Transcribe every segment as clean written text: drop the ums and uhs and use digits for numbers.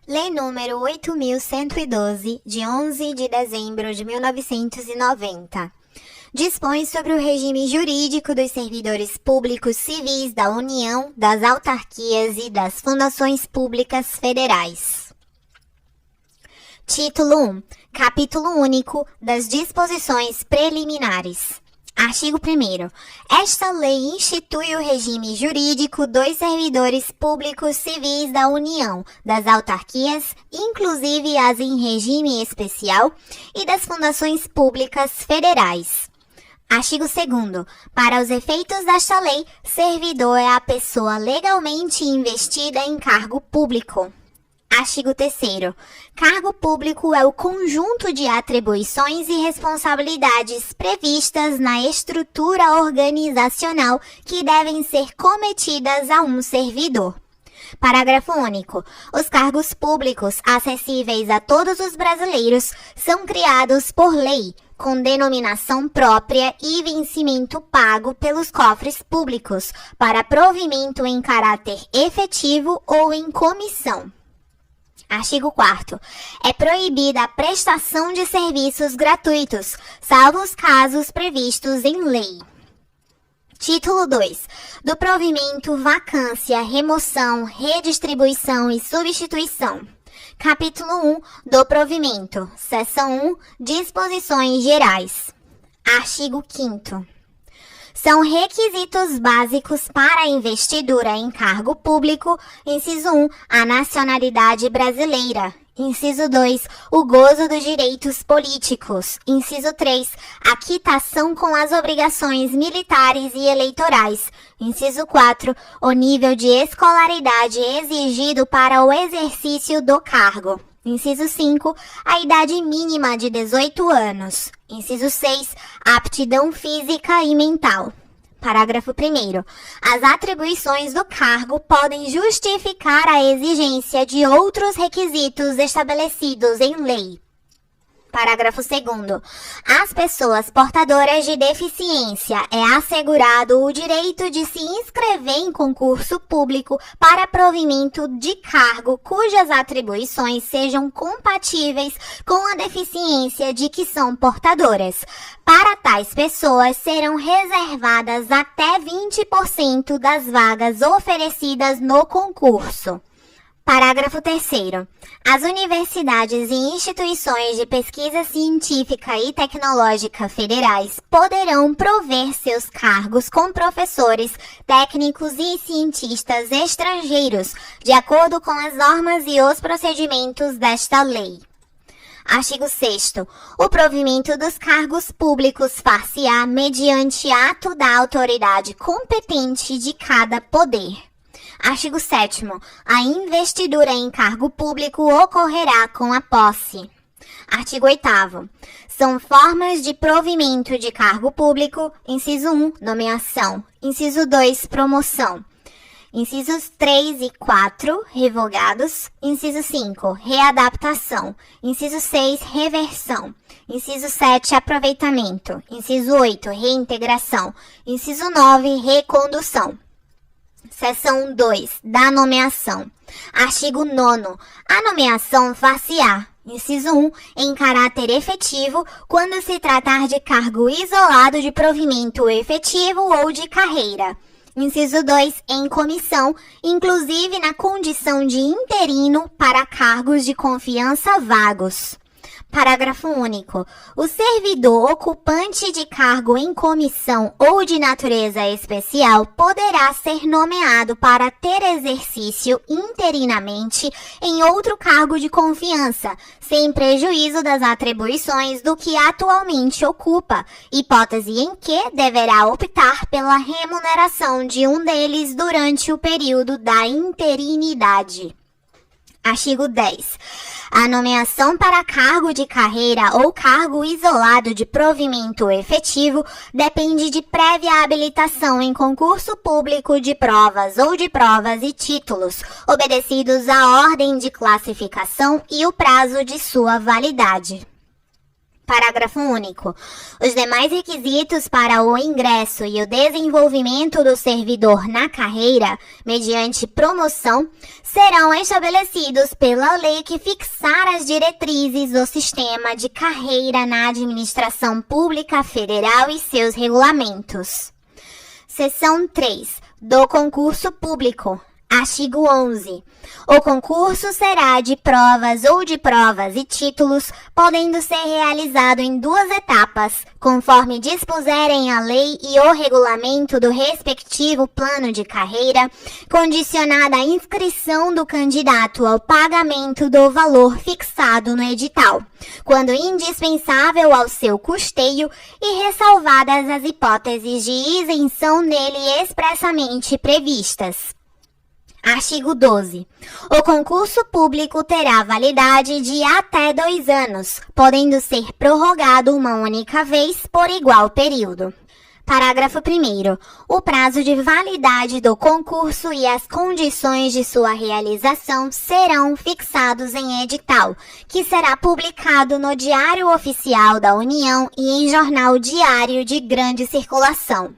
Lei número 8.112, de 11 de dezembro de 1990, dispõe sobre o regime jurídico dos servidores públicos civis da União, das autarquias e das fundações públicas federais. Título 1. Capítulo único das disposições preliminares. Artigo 1º. Esta lei institui o regime jurídico dos servidores públicos civis da União, das autarquias, inclusive as em regime especial, e das fundações públicas federais. Artigo 2º. Para os efeitos desta lei, servidor é a pessoa legalmente investida em cargo público. Artigo 3º. Cargo público é o conjunto de atribuições e responsabilidades previstas na estrutura organizacional que devem ser cometidas a um servidor. Parágrafo único. Os cargos públicos acessíveis a todos os brasileiros são criados por lei, com denominação própria e vencimento pago pelos cofres públicos, para provimento em caráter efetivo ou em comissão. Artigo 4º. É proibida a prestação de serviços gratuitos, salvo os casos previstos em lei. Título 2. Do provimento, vacância, remoção, redistribuição e substituição. Capítulo 1. Do provimento. Seção 1. Disposições gerais. Artigo 5º. São requisitos básicos para a investidura em cargo público, inciso 1, a nacionalidade brasileira, inciso 2, o gozo dos direitos políticos, inciso 3, a quitação com as obrigações militares e eleitorais, inciso 4, o nível de escolaridade exigido para o exercício do cargo. Inciso 5, a idade mínima de 18 anos. Inciso 6, a aptidão física e mental. Parágrafo 1º. As atribuições do cargo podem justificar a exigência de outros requisitos estabelecidos em lei. Parágrafo 2º. Às pessoas portadoras de deficiência é assegurado o direito de se inscrever em concurso público para provimento de cargo cujas atribuições sejam compatíveis com a deficiência de que são portadoras. Para tais pessoas serão reservadas até 20% das vagas oferecidas no concurso. Parágrafo 3º. As universidades e instituições de pesquisa científica e tecnológica federais poderão prover seus cargos com professores, técnicos e cientistas estrangeiros, de acordo com as normas e os procedimentos desta lei. Artigo 6º. O provimento dos cargos públicos far-se-á mediante ato da autoridade competente de cada poder. Artigo 7º. A investidura em cargo público ocorrerá com a posse. Artigo 8º. São formas de provimento de cargo público: inciso 1, nomeação; inciso 2, promoção; incisos 3 e 4, revogados; inciso 5, readaptação; inciso 6, reversão; inciso 7, aproveitamento; inciso 8, reintegração; inciso 9, recondução. Seção 2. Da nomeação. Artigo 9º. A nomeação far-se-á, inciso 1, em caráter efetivo, quando se tratar de cargo isolado de provimento efetivo ou de carreira. Inciso 2, em comissão, inclusive na condição de interino para cargos de confiança vagos. Parágrafo único. O servidor ocupante de cargo em comissão ou de natureza especial poderá ser nomeado para ter exercício interinamente em outro cargo de confiança, sem prejuízo das atribuições do que atualmente ocupa, hipótese em que deverá optar pela remuneração de um deles durante o período da interinidade. Artigo 10. A nomeação para cargo de carreira ou cargo isolado de provimento efetivo depende de prévia habilitação em concurso público de provas ou de provas e títulos, obedecidos à ordem de classificação e o prazo de sua validade. Parágrafo único. Os demais requisitos para o ingresso e o desenvolvimento do servidor na carreira, mediante promoção, serão estabelecidos pela lei que fixar as diretrizes do sistema de carreira na administração pública federal e seus regulamentos. Seção 3. Do concurso público. Artigo 11. O concurso será de provas ou de provas e títulos, podendo ser realizado em 2 etapas, conforme dispuserem a lei e o regulamento do respectivo plano de carreira, condicionada à inscrição do candidato ao pagamento do valor fixado no edital, quando indispensável ao seu custeio e ressalvadas as hipóteses de isenção nele expressamente previstas. Artigo 12. O concurso público terá validade de até 2 anos, podendo ser prorrogado uma única vez por igual período. Parágrafo 1º. O prazo de validade do concurso e as condições de sua realização serão fixados em edital, que será publicado no Diário Oficial da União e em jornal diário de grande circulação.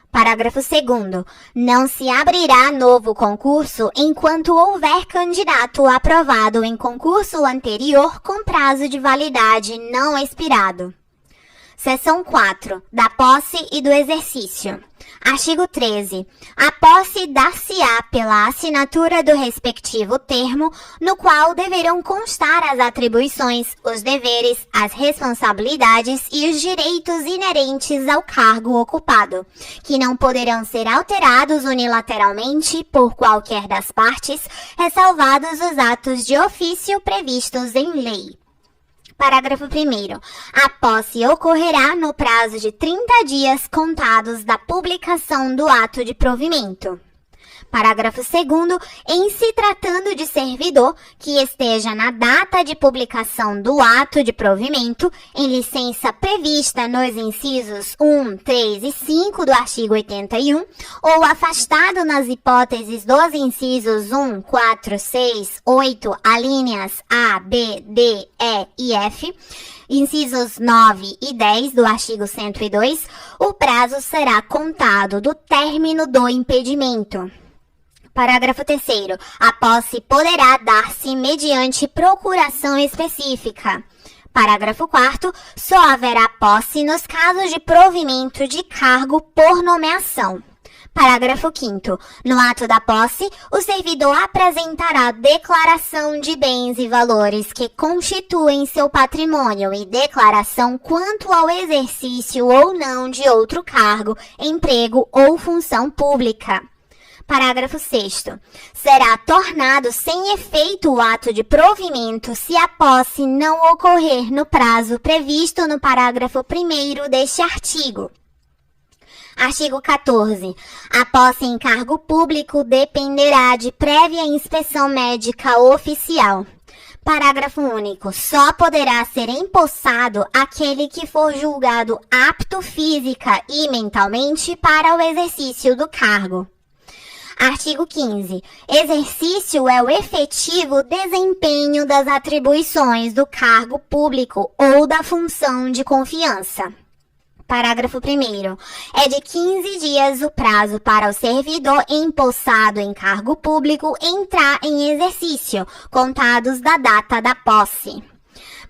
Parágrafo 2º. Não se abrirá novo concurso enquanto houver candidato aprovado em concurso anterior com prazo de validade não expirado. Seção 4. Da posse e do exercício. Artigo 13. A posse dar-se-á pela assinatura do respectivo termo, no qual deverão constar as atribuições, os deveres, as responsabilidades e os direitos inerentes ao cargo ocupado, que não poderão ser alterados unilateralmente por qualquer das partes, ressalvados os atos de ofício previstos em lei. Parágrafo 1º. A posse ocorrerá no prazo de 30 dias contados da publicação do ato de provimento. Parágrafo 2º. Em se tratando de servidor que esteja na data de publicação do ato de provimento, em licença prevista nos incisos 1, 3 e 5 do artigo 81, ou afastado nas hipóteses dos incisos 1, 4, 6, 8, alíneas A, B, D, E e F, incisos 9 e 10 do artigo 102, o prazo será contado do término do impedimento. Parágrafo 3º. A posse poderá dar-se mediante procuração específica. Parágrafo 4º. Só haverá posse nos casos de provimento de cargo por nomeação. Parágrafo 5º. No ato da posse, o servidor apresentará declaração de bens e valores que constituem seu patrimônio e declaração quanto ao exercício ou não de outro cargo, emprego ou função pública. Parágrafo 6º. Será tornado sem efeito o ato de provimento se a posse não ocorrer no prazo previsto no parágrafo 1º deste artigo. Artigo 14. A posse em cargo público dependerá de prévia inspeção médica oficial. Parágrafo único. Só poderá ser empossado aquele que for julgado apto física e mentalmente para o exercício do cargo. Artigo 15. Exercício é o efetivo desempenho das atribuições do cargo público ou da função de confiança. Parágrafo 1º. É de 15 dias o prazo para o servidor empossado em cargo público entrar em exercício, contados da data da posse.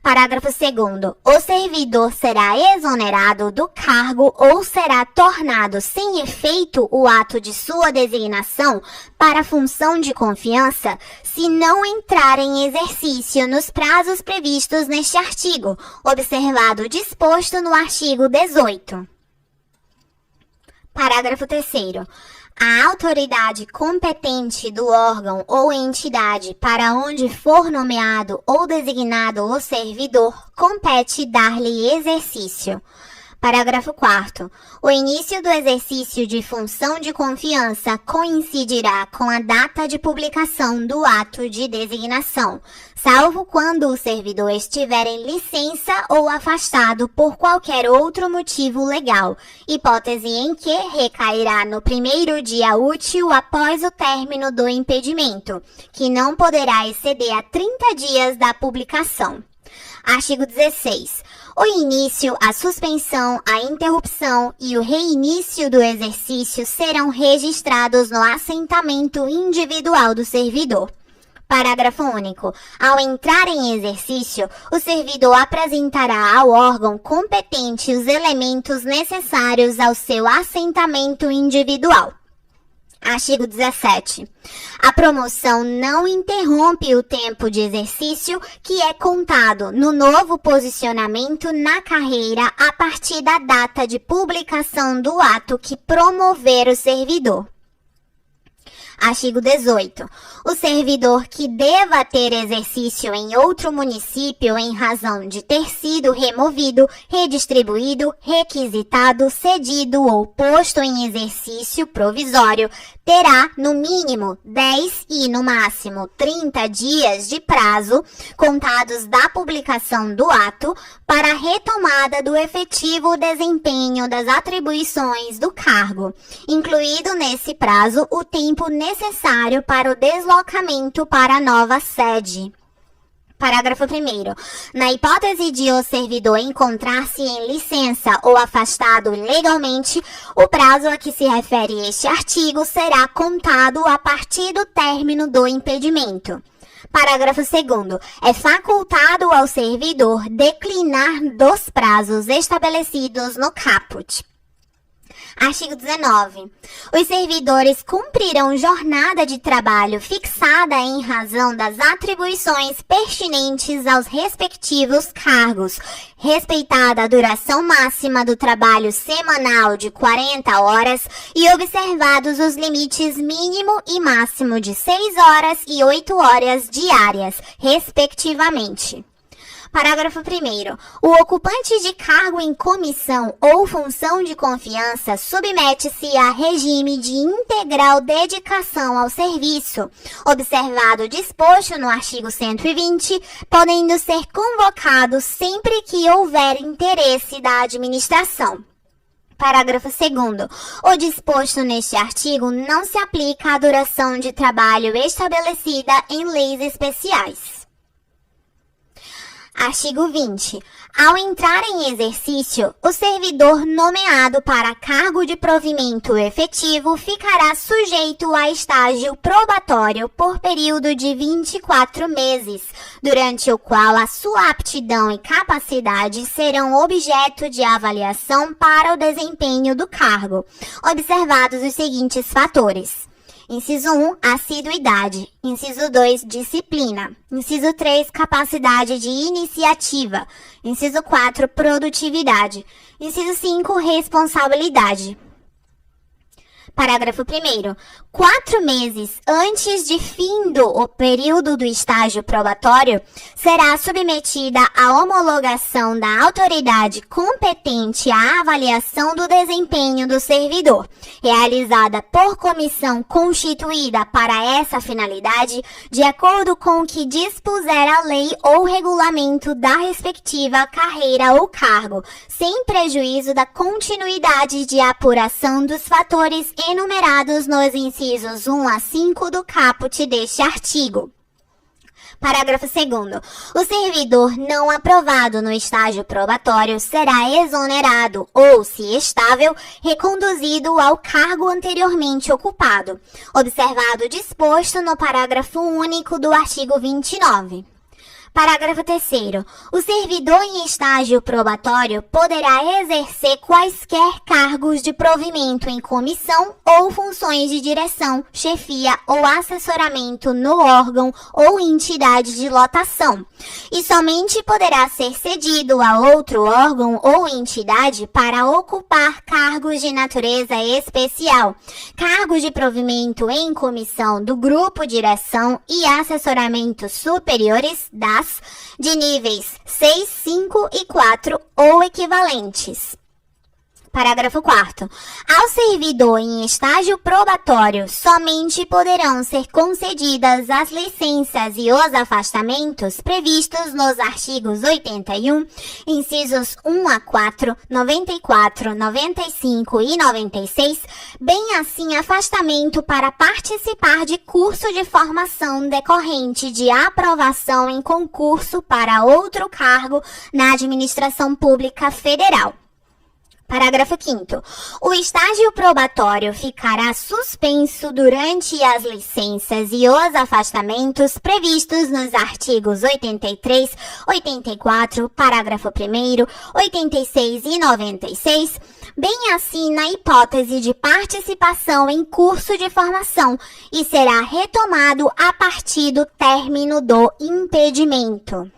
Parágrafo 2º. O servidor será exonerado do cargo ou será tornado sem efeito o ato de sua designação para função de confiança se não entrar em exercício nos prazos previstos neste artigo, observado o disposto no artigo 18. Parágrafo 3º. A autoridade competente do órgão ou entidade para onde for nomeado ou designado o servidor compete dar-lhe exercício. Parágrafo 4º. O início do exercício de função de confiança coincidirá com a data de publicação do ato de designação, salvo quando o servidor estiver em licença ou afastado por qualquer outro motivo legal, hipótese em que recairá no primeiro dia útil após o término do impedimento, que não poderá exceder a 30 dias da publicação. Artigo 16. O início, a suspensão, a interrupção e o reinício do exercício serão registrados no assentamento individual do servidor. Parágrafo único. Ao entrar em exercício, o servidor apresentará ao órgão competente os elementos necessários ao seu assentamento individual. Artigo 17. A promoção não interrompe o tempo de exercício que é contado no novo posicionamento na carreira a partir da data de publicação do ato que promover o servidor. Artigo 18. O servidor que deva ter exercício em outro município em razão de ter sido removido, redistribuído, requisitado, cedido ou posto em exercício provisório, terá, no mínimo, 10 e, no máximo, 30 dias de prazo, contados da publicação do ato, para a retomada do efetivo desempenho das atribuições do cargo, incluído nesse prazo o tempo necessário para o deslocamento para a nova sede. Parágrafo 1º. Na hipótese de o servidor encontrar-se em licença ou afastado ilegalmente, o prazo a que se refere este artigo será contado a partir do término do impedimento. Parágrafo 2º. É facultado ao servidor declinar dos prazos estabelecidos no caput. Artigo 19. Os servidores cumprirão jornada de trabalho fixada em razão das atribuições pertinentes aos respectivos cargos, respeitada a duração máxima do trabalho semanal de 40 horas e observados os limites mínimo e máximo de 6 horas e 8 horas diárias, respectivamente. Parágrafo 1º. O ocupante de cargo em comissão ou função de confiança submete-se a regime de integral dedicação ao serviço, observado o disposto no artigo 120, podendo ser convocado sempre que houver interesse da administração. Parágrafo 2º. O disposto neste artigo não se aplica à duração de trabalho estabelecida em leis especiais. Artigo 20. Ao entrar em exercício, o servidor nomeado para cargo de provimento efetivo ficará sujeito a estágio probatório por período de 24 meses, durante o qual a sua aptidão e capacidade serão objeto de avaliação para o desempenho do cargo, observados os seguintes fatores. Inciso 1, assiduidade. Inciso 2, disciplina. Inciso 3, capacidade de iniciativa. Inciso 4, produtividade. Inciso 5, responsabilidade. Parágrafo 1º. 4 meses antes de findo o período do estágio probatório, será submetida à homologação da autoridade competente à avaliação do desempenho do servidor, realizada por comissão constituída para essa finalidade, de acordo com o que dispuser a lei ou regulamento da respectiva carreira ou cargo, sem prejuízo da continuidade de apuração dos fatores enumerados nos incisos 1 a 5 do caput deste artigo. Parágrafo 2º. O servidor não aprovado no estágio probatório será exonerado ou, se estável, reconduzido ao cargo anteriormente ocupado, observado o disposto no parágrafo único do artigo 29. Parágrafo 3º. O servidor em estágio probatório poderá exercer quaisquer cargos de provimento em comissão ou funções de direção, chefia ou assessoramento no órgão ou entidade de lotação, e somente poderá ser cedido a outro órgão ou entidade para ocupar cargos de natureza especial, cargos de provimento em comissão do grupo direção e assessoramento superiores de níveis 6, 5 e 4 ou equivalentes. Parágrafo 4º. Ao servidor em estágio probatório, somente poderão ser concedidas as licenças e os afastamentos previstos nos artigos 81, incisos 1 a 4, 94, 95 e 96, bem assim afastamento para participar de curso de formação decorrente de aprovação em concurso para outro cargo na administração pública federal. Parágrafo 5º. O estágio probatório ficará suspenso durante as licenças e os afastamentos previstos nos artigos 83, 84, parágrafo 1º, 86 e 96, bem assim na hipótese de participação em curso de formação, e será retomado a partir do término do impedimento.